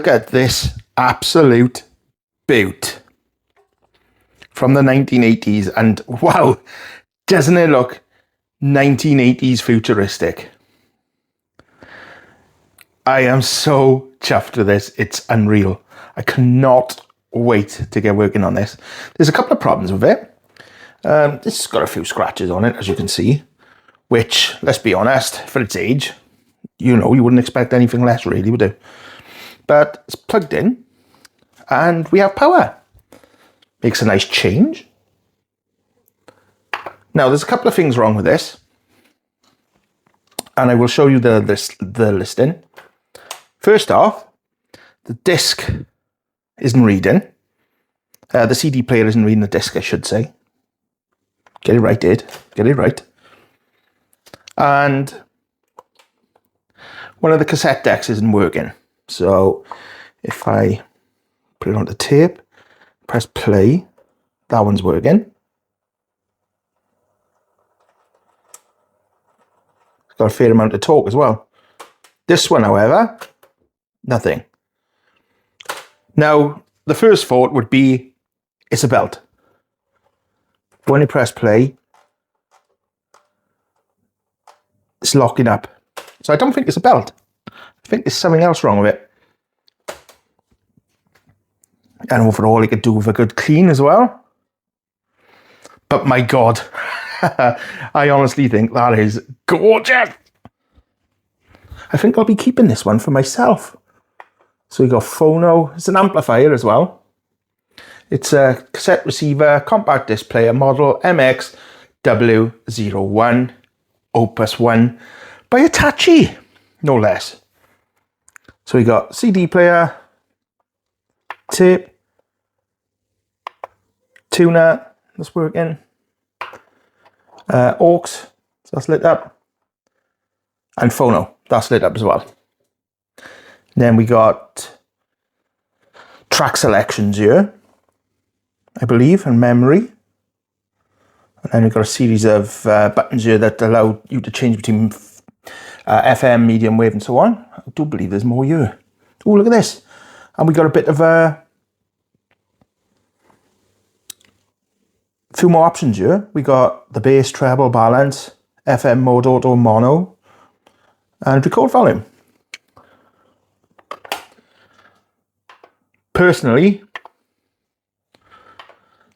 look at this absolute beaut from the 1980s, and wow, doesn't it look 1980s futuristic? I am so chuffed with this. It's unreal. I cannot wait to get working on this. There's a couple of problems with it. This has got a few scratches on it, as you can see, which, let's be honest, for its age, you know, you wouldn't expect anything less, really, would you? But it's plugged in, and we have power. Makes a nice change. Now, there's a couple of things wrong with this, and I will show you the listing. First off, the disc isn't reading. The CD player isn't reading the disc, I should say. Get it right, Ed. Get it right. And one of the cassette decks isn't working. So if I put it onto tape, press play, that one's working. It's got a fair amount of torque as well. This one, however, nothing. Now, the first thought would be, it's a belt. When you press play, it's locking up. So I don't think it's a belt. I think there's something else wrong with it. And overall, it could do with a good clean as well. But my God, I honestly think that is gorgeous. I think I'll be keeping this one for myself. So we got phono. It's an amplifier as well. It's a cassette receiver, compact disc player, model MX-W01 Opus 1 by Hitachi, no less. So we got CD player, tape, tuner, that's working, aux, so that's lit up, and phono, that's lit up as well. And then we got track selections here, I believe, and memory. And then we've got a series of buttons here that allow you to change between FM, medium wave, and so on. I do believe there's more here. Oh, look at this. And we got a bit of a few more options here. We got the bass, treble, balance, FM mode, auto, mono, and record volume. Personally,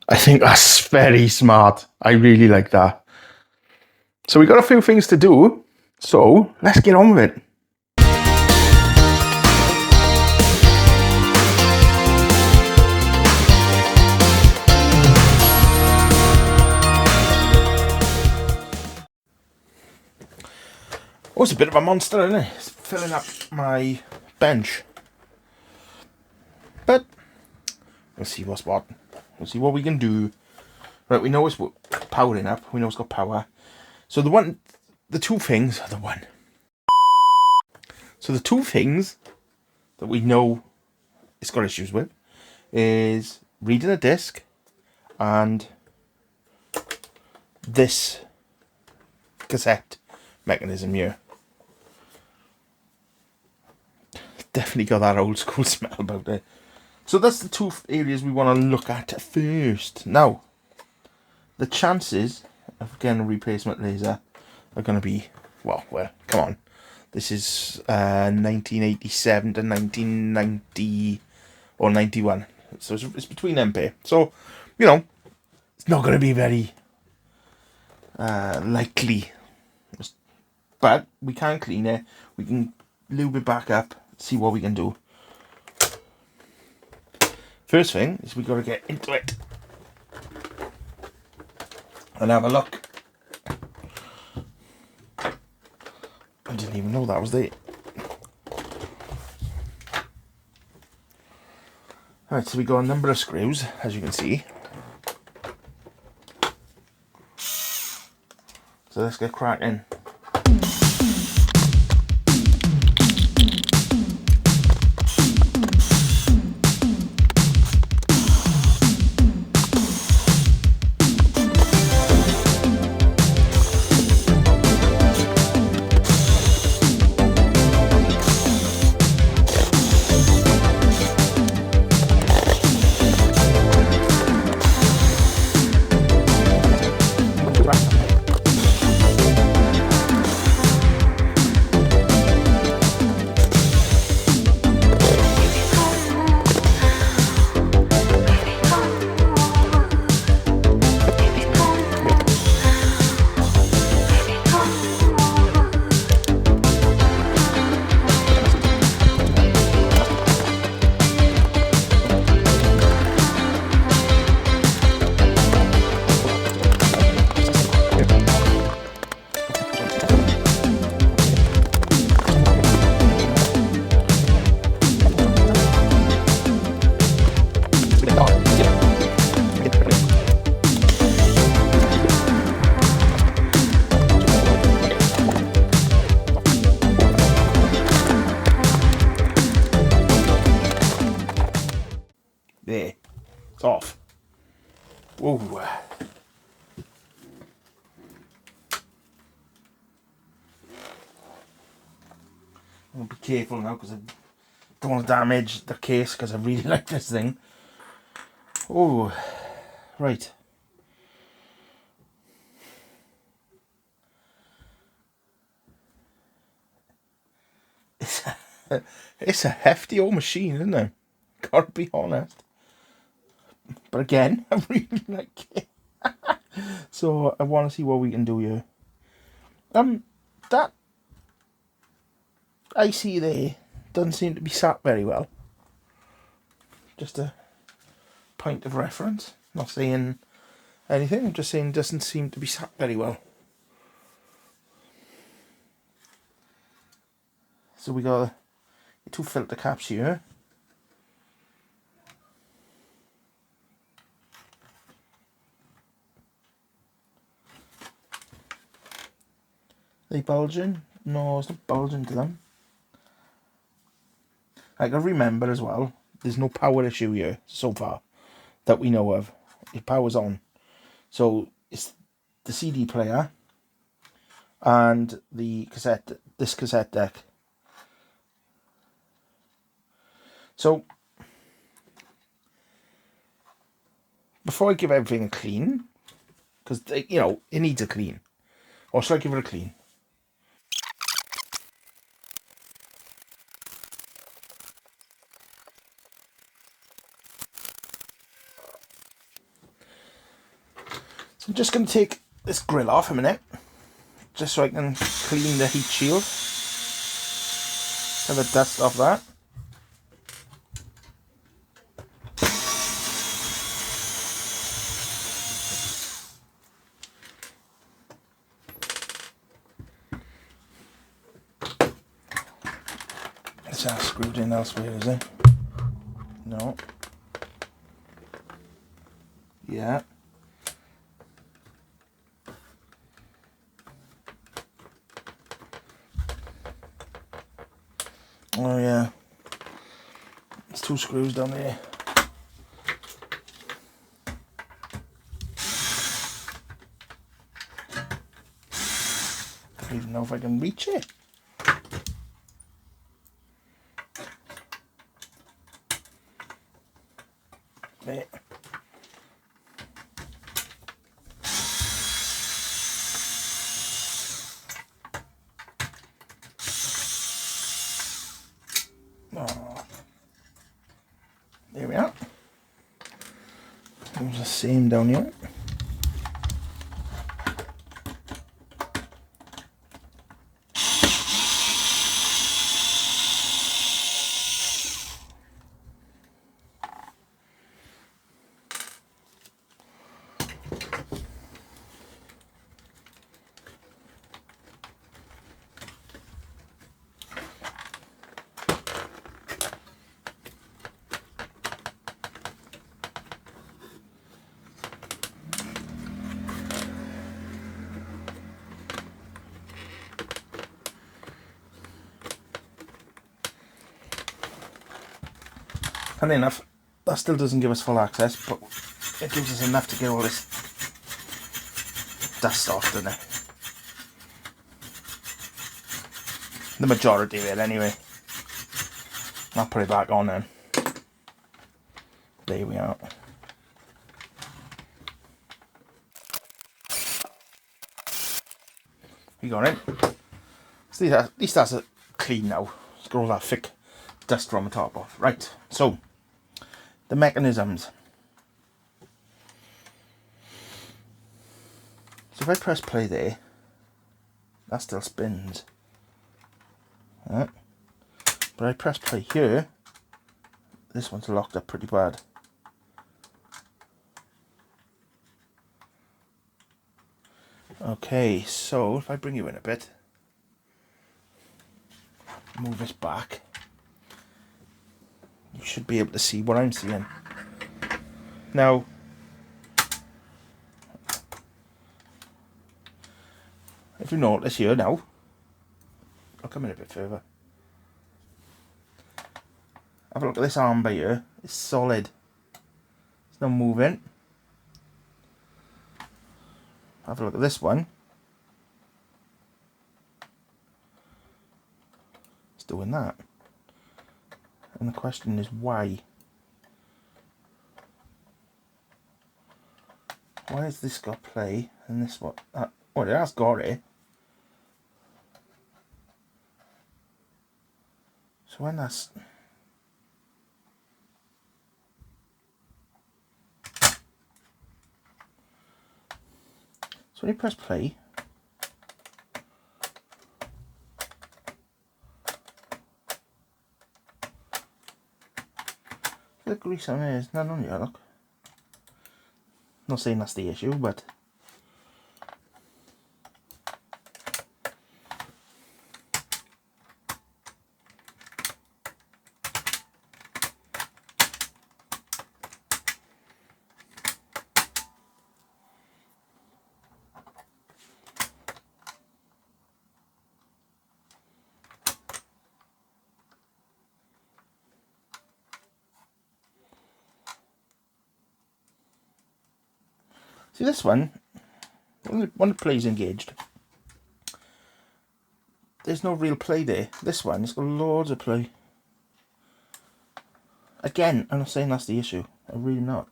I think that's very smart. I really like that. So we got a few things to do. So let's get on with it. Oh, it's a bit of a monster, isn't it? It's filling up my bench. But we'll see what's what. We'll see what we can do. Right, we know it's powering up. We know it's got power. So the two things that we know it's got issues with is reading a disc and this cassette mechanism here. Definitely got that old school smell about it. So that's the two areas we want to look at first. Now, the chances of getting a replacement laser are going to be, well, come on. This is 1987 to 1990 or 91. So it's between them pair. So, you know, it's not going to be very likely. But we can clean it. We can lube it back up, see what we can do. First thing is we got to get into it and have a look. I didn't even know that was there. Alright, so we got a number of screws, as you can see. So let's get cracking. There. It's off. Whoa. I'm going to be careful now because I don't want to damage the case because I really like this thing. Oh, right. It's a hefty old machine, isn't it? Gotta be honest. But again, I really like it. So I want to see what we can do here. That IC there doesn't seem to be sat very well. Just a point of reference. Not saying anything, I'm just saying it doesn't seem to be sat very well. So we got the 2 filter caps here. They bulging? No, it's not bulging to them. I gotta remember as well, there's no power issue here so far that we know of. Your power's on. So it's the CD player and the cassette, this cassette deck. So before I give everything a clean, because you know it needs a clean, or should I give it a clean? So I'm just going to take this grill off a minute, just so I can clean the heat shield. Have the dust off that. It's not screwed in elsewhere, is it? No. Yeah. Oh yeah. It's 2 screws down there. Don't even know if I can reach it. There. Oh. There we are. There's the same down here. Funny enough, that still doesn't give us full access, but it gives us enough to get all this dust off, doesn't it? The majority of it, anyway. I'll put it back on then. There we are. We got it. So at least that's a clean now. Let's get all that thick dust from the top off. Right, so the mechanisms. So if I press play there, that still spins. Right. But I press play here, this one's locked up pretty bad. Okay, so if I bring you in a bit, move this back, you should be able to see what I'm seeing. Now, if you notice here now, I'll come in a bit further. Have a look at this armbar here, it's solid. It's not moving. Have a look at this one. It's doing that. And the question is why? Why has this got play and this one? Well, it has got it. So when that's... So when you press play, the grease on there, there's none on here, look. Not saying that's the issue, but see this one, when the play's engaged, there's no real play there. This one, it's got loads of play. Again, I'm not saying that's the issue. I'm really not.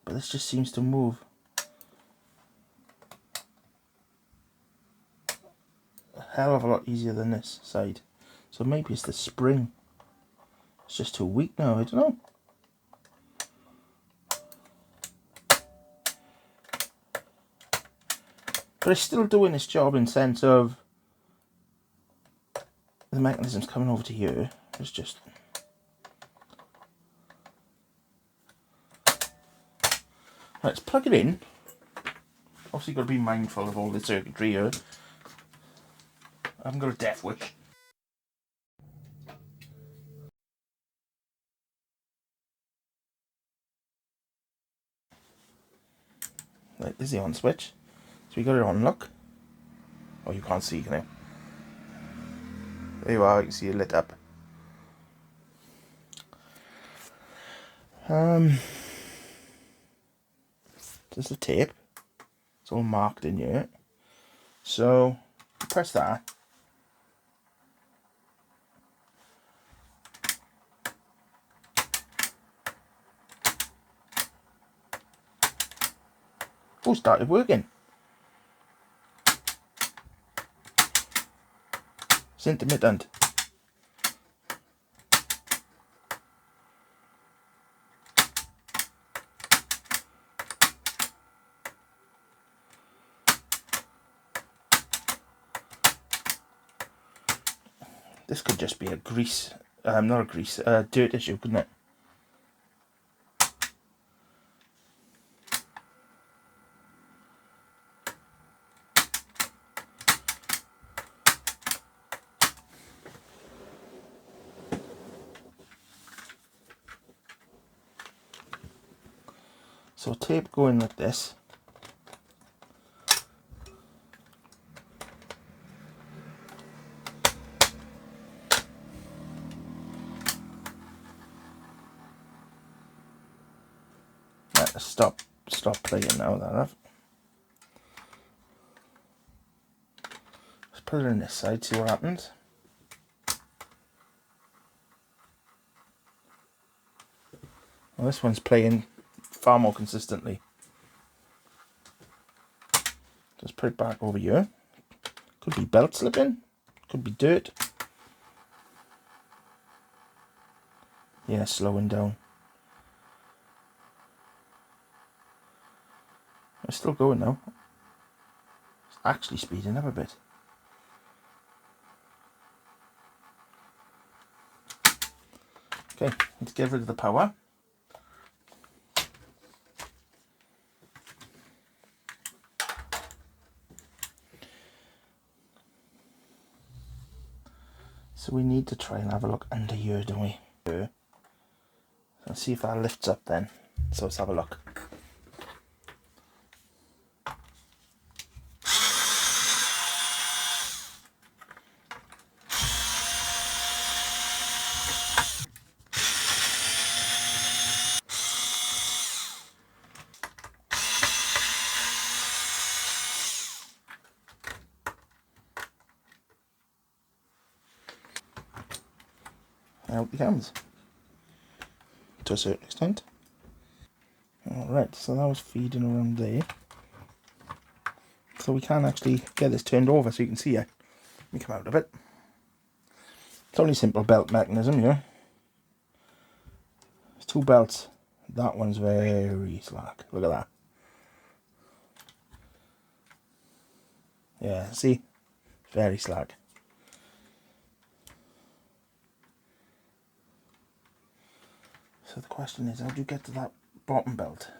But this just seems to move a hell of a lot easier than this side. So maybe it's the spring. It's just too weak now, I don't know. But it's still doing its job in sense of the mechanism's coming over to here. It's just... Right, let's plug it in. Obviously got to be mindful of all the circuitry here. I haven't got a death wish. Right, there's the on switch. So we got it on, look. Oh, you can't see, can you? There you are, you can see it lit up. There's the tape. It's all marked in here. So, press that. Oh, started working. It's intermittent. This could just be a grease, not a grease, dirt issue, couldn't it? So tape going like this. Stop playing now, that have. Let's put it in this side, see what happens. Well, this one's playing far more consistently. Just put it back over here. Could be belt slipping, could be dirt. Yeah, slowing down. It's still going now. It's actually speeding up a bit. Okay, let's get rid of the power. So we need to try and have a look under here, don't we? Let's see if that lifts up then. So let's have a look. out he comes. To a certain extent. Alright, so that was feeding around there. So we can actually get this turned over so you can see it. Let me come out of it. It's only simple belt mechanism here. There's two belts. That one's very slack. Look at that. Yeah, see? Very slack. So the question is, how do you get to that bottom belt?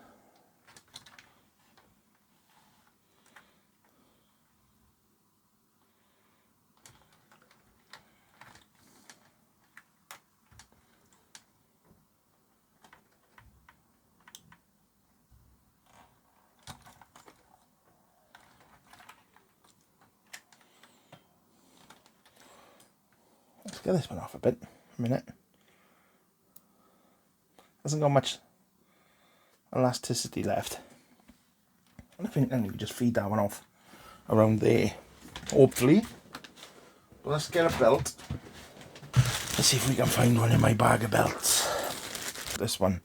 Let's get this one off a bit. A minute. Hasn't got much elasticity left. And I think then you can just feed that one off around there. Hopefully. But let's get a belt. Let's see if we can find one in my bag of belts. This one.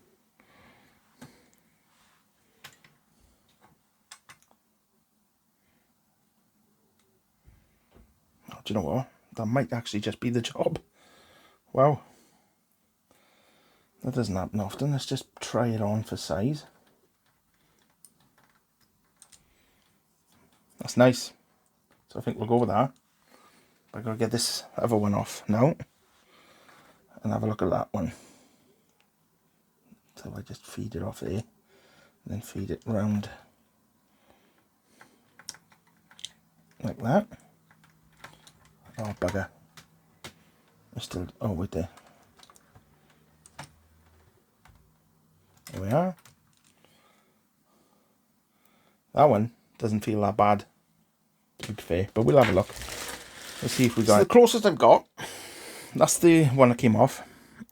Oh, do you know what? That might actually just be the job. Wow. That doesn't happen often. Let's just try it on for size. That's nice. So I think we'll go with that. But I've got to get this other one off now. And have a look at that one. So I just feed it off there. And then feed it round. Like that. Oh, bugger. I still... Oh, wait there. There we are. That one doesn't feel that bad, to be fair, but we'll have a look. Let's see if we got it. The closest I've got. That's the one that came off,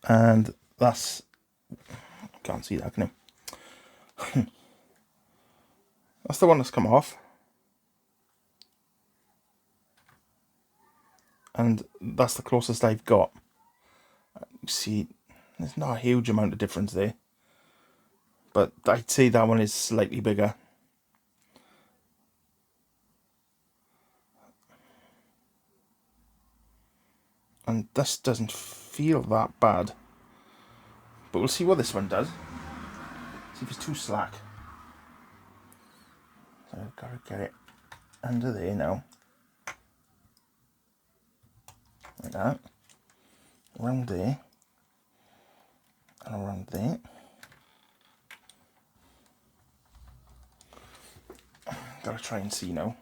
and that's... Can't see that, can you? That's the one that's come off, and that's the closest I've got. You see, there's not a huge amount of difference there, but I'd say that one is slightly bigger. And this doesn't feel that bad. But we'll see what this one does. See if it's too slack. So I've got to get it under there now. Like that. Around there. And around there. Got to try and see now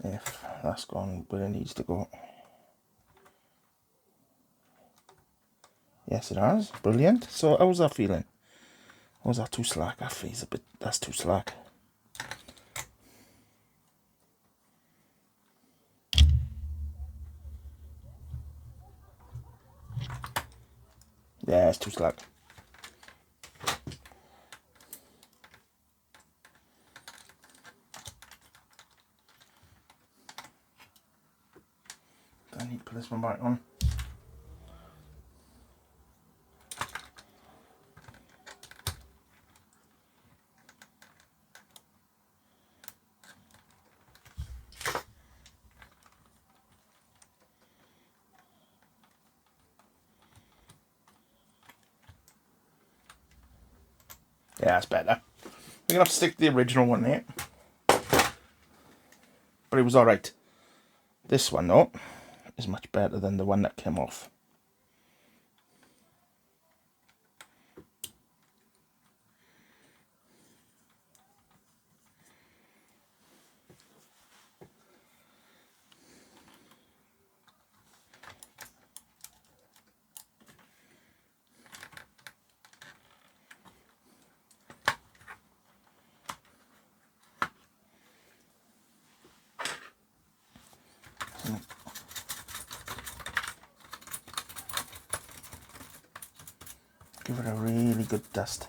if that's gone where it needs to go. Yes, it has. Brilliant. So how's that feeling? Or is that too slack? That feels a bit... That's too slack. Yeah, it's too slack. I need to put this one back on. Yeah, that's better. We're gonna have to stick the original one there. But it was alright. This one though is much better than the one that came off. Give it a really good dust.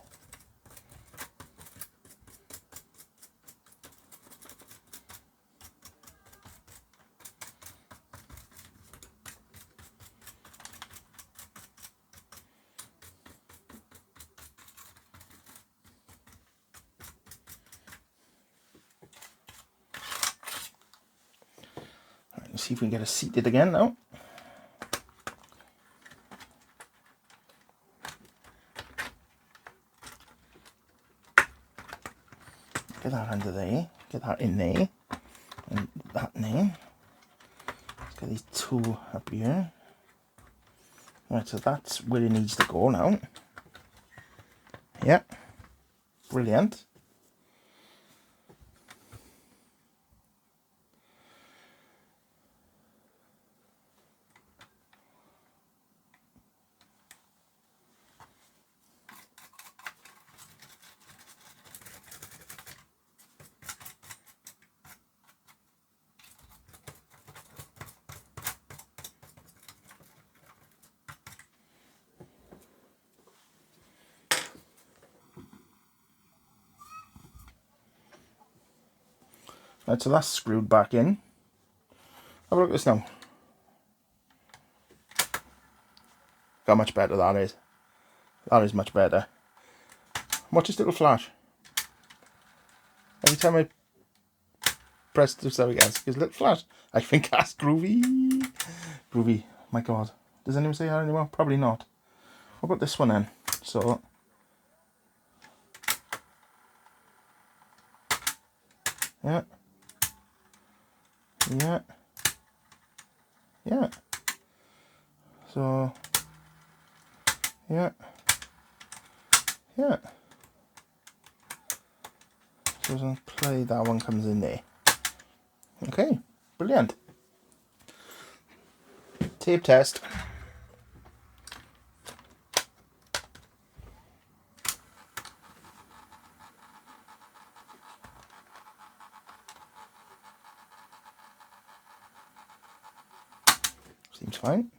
Let's see if we can get it seated again now. Get that under there, get that in there, and that in there. Let's get these two up here. Right, so that's where it needs to go now. Yep, brilliant. Right, so that's screwed back in. Have a look at this now. How much better that is. That is much better. Watch this little flash. Every time I press this out again, there's a little flash. I think that's groovy. Groovy. My God. Does anyone say that anymore? Probably not. What about this one then? So, yeah. Yeah. Yeah. So, yeah. Yeah. So as I play, that one comes in there. Okay, brilliant. Tape test. Seems fine.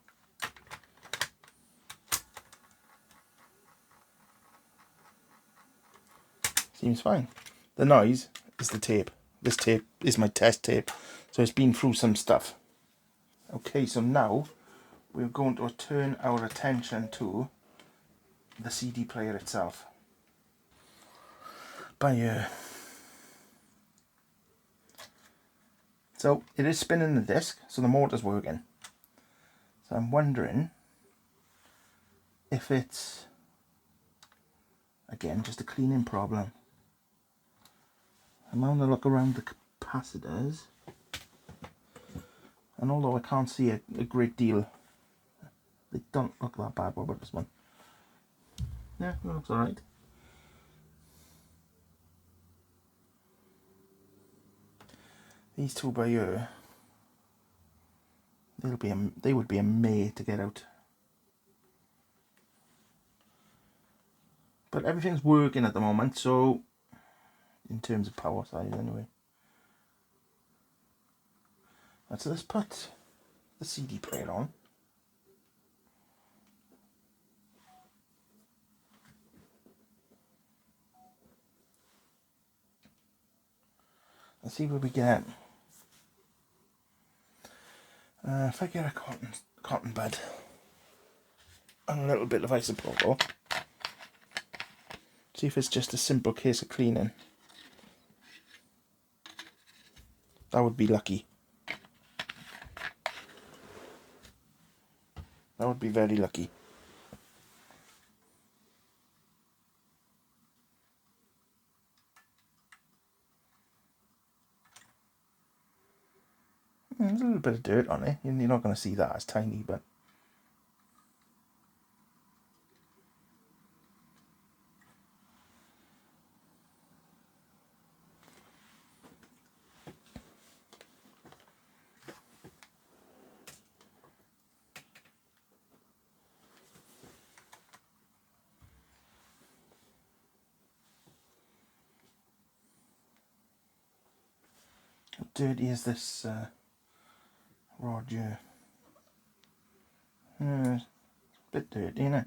Seems fine. The noise is the tape. This tape is my test tape. So it's been through some stuff. Okay, so now we're going to turn our attention to the CD player itself. By So it is spinning the disc, so the motor's working. So I'm wondering if it's, again, just a cleaning problem. I'm having a look around the capacitors, and although I can't see a great deal, they don't look that bad. What about this one? Yeah, it looks alright. These two by here, they would be a may to get out. But everything's working at the moment, so in terms of power size anyway. Right, so let's put the CD player on. Let's see what we get. If I get a cotton bud and a little bit of isopropyl, see if it's just a simple case of cleaning. That would be lucky. That would be very lucky. There's a little bit of dirt on it. You're not going to see that, it's tiny, but how dirty is this rod here? It's a bit dirty, isn't it?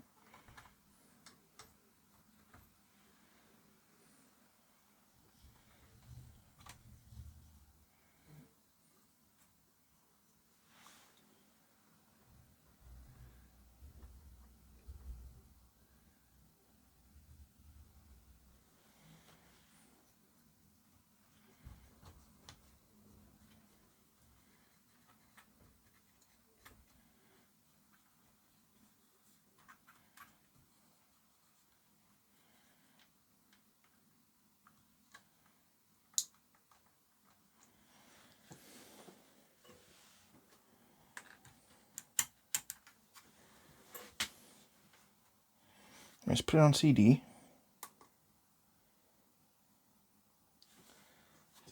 Let's put it on CD.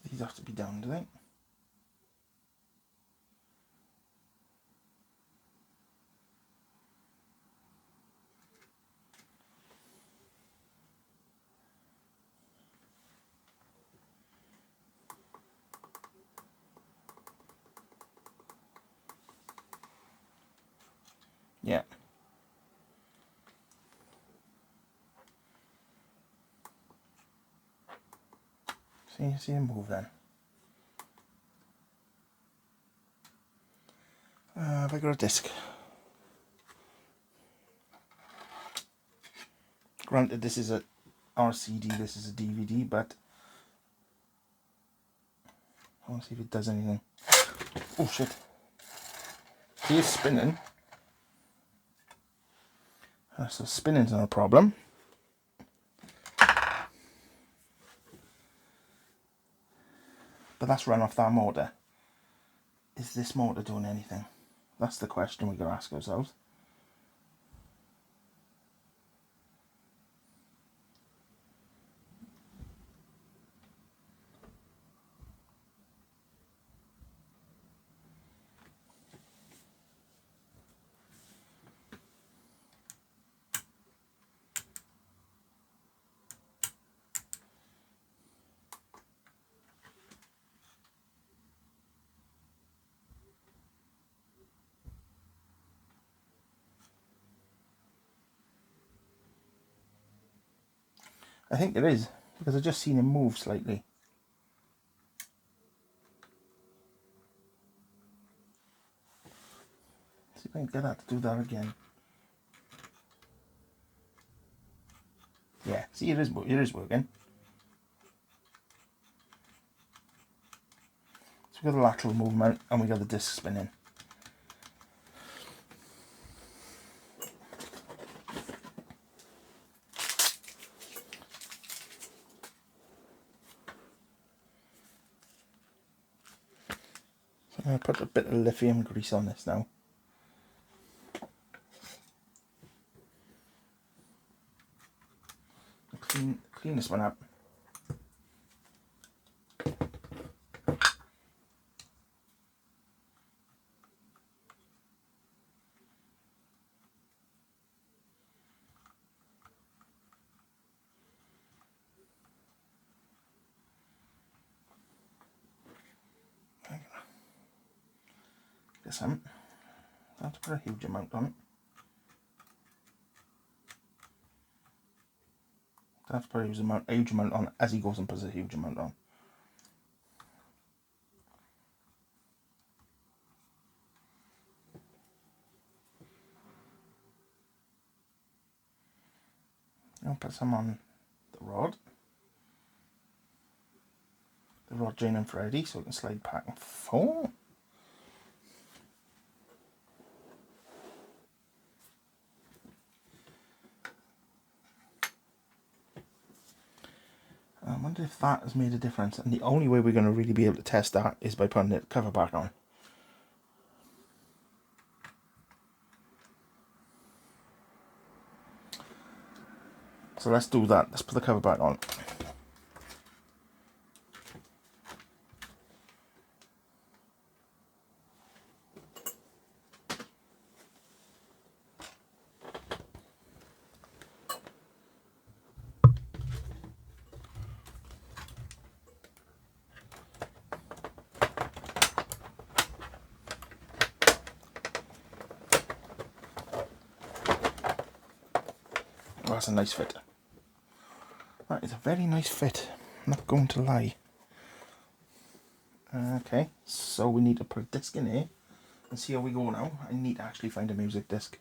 These have to be down, do they? Yeah. See him move then. Have I got a disc? Granted, this is a RCD, this is a DVD, but I want to see if it does anything. Oh shit. He is spinning. So spinning's not a problem. But that's run off that motor. Is this motor doing anything? That's the question we gotta ask ourselves. I think it is, because I've just seen him move slightly. See if I can get that to do that again. Yeah, see, it is working. So we got the lateral movement and we got the disc spinning. So I'm going to put a bit of lithium grease on this now. Clean this one up. This one. I have to put a huge amount on it. I have to put a huge amount on as he goes and puts a huge amount on. I'll put some on the rod. The rod Jane and Freddy, so it can slide back and forth. I wonder if that has made a difference, and the only way we're going to really be able to test that is by putting the cover back on. So let's do that. Let's put the cover back on. Oh, that's a nice fit. That is a very nice fit. I'm not going to lie. Okay, so we need to put a disc in here and see how we go now. I need to actually find a music disc.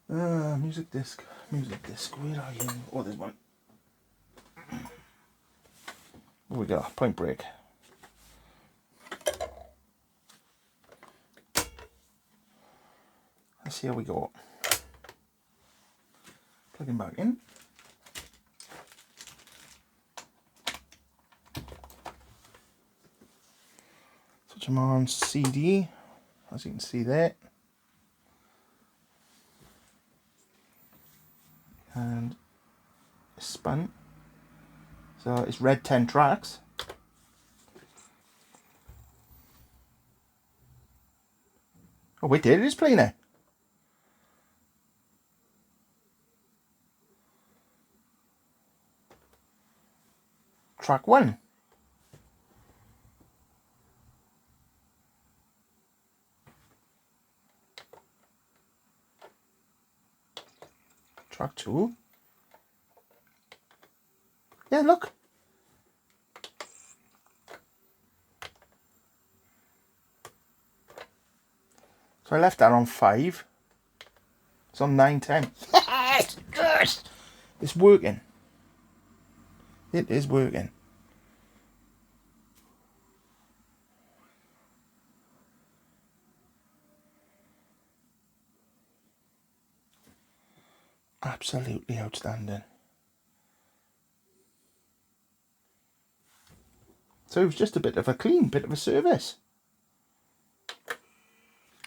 Music disc. Where are you? Oh, there's one. What we got? Point Break. Let's see how we go. Plug him back in. Switch him on CD, as you can see there. and it's spun. So it's read 10 tracks. Oh wait, there it is playing it. Track 1. Track 2. Yeah, look. So I left that on 5. It's on 9, 10. Yes! It's working. It is working. Absolutely outstanding. So it was just a bit of a clean, bit of a service.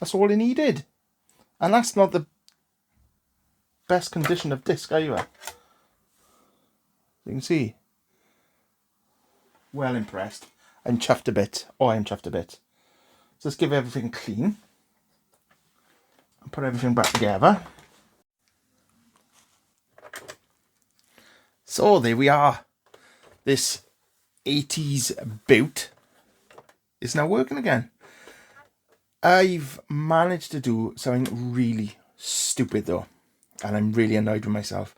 That's all it needed. And that's not the best condition of disc either. You can see. Well impressed. I'm chuffed a bit. Oh, I'm chuffed a bit. So let's give everything clean. And put everything back together. So there we are. This 80s boot is now working again. I've managed to do something really stupid though. And I'm really annoyed with myself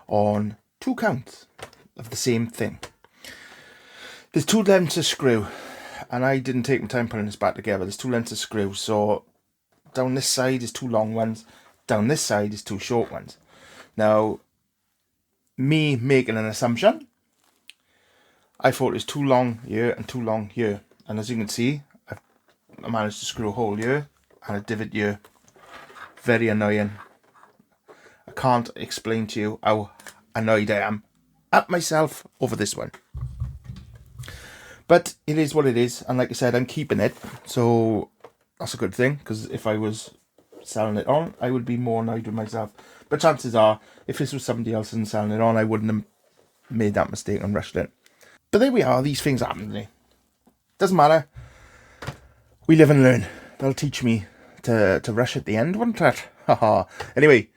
on 2 counts of the same thing. There's 2 lengths of screw, and I didn't take my time putting this back together. There's 2 lengths of screw, so down this side is 2 long ones, down this side is 2 short ones. Now, me making an assumption, I thought it was 2 long here and 2 long here. And as you can see, I managed to screw a hole here and a divot here. Very annoying. I can't explain to you how annoyed I am at myself over this one. But it is what it is, and like I said, I'm keeping it, so that's a good thing, because if I was selling it on, I would be more annoyed with myself. But chances are, if this was somebody else and selling it on, I wouldn't have made that mistake and rushed it. But there we are, these things happen to me. Doesn't matter. We live and learn. That'll teach me to rush at the end, won't it? Haha. Anyway,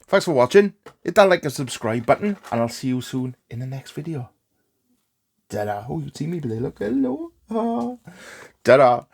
thanks for watching. Hit that like and subscribe button, and I'll see you soon in the next video. Ta-da. Oh, you see me, but they look hello. Ta-da.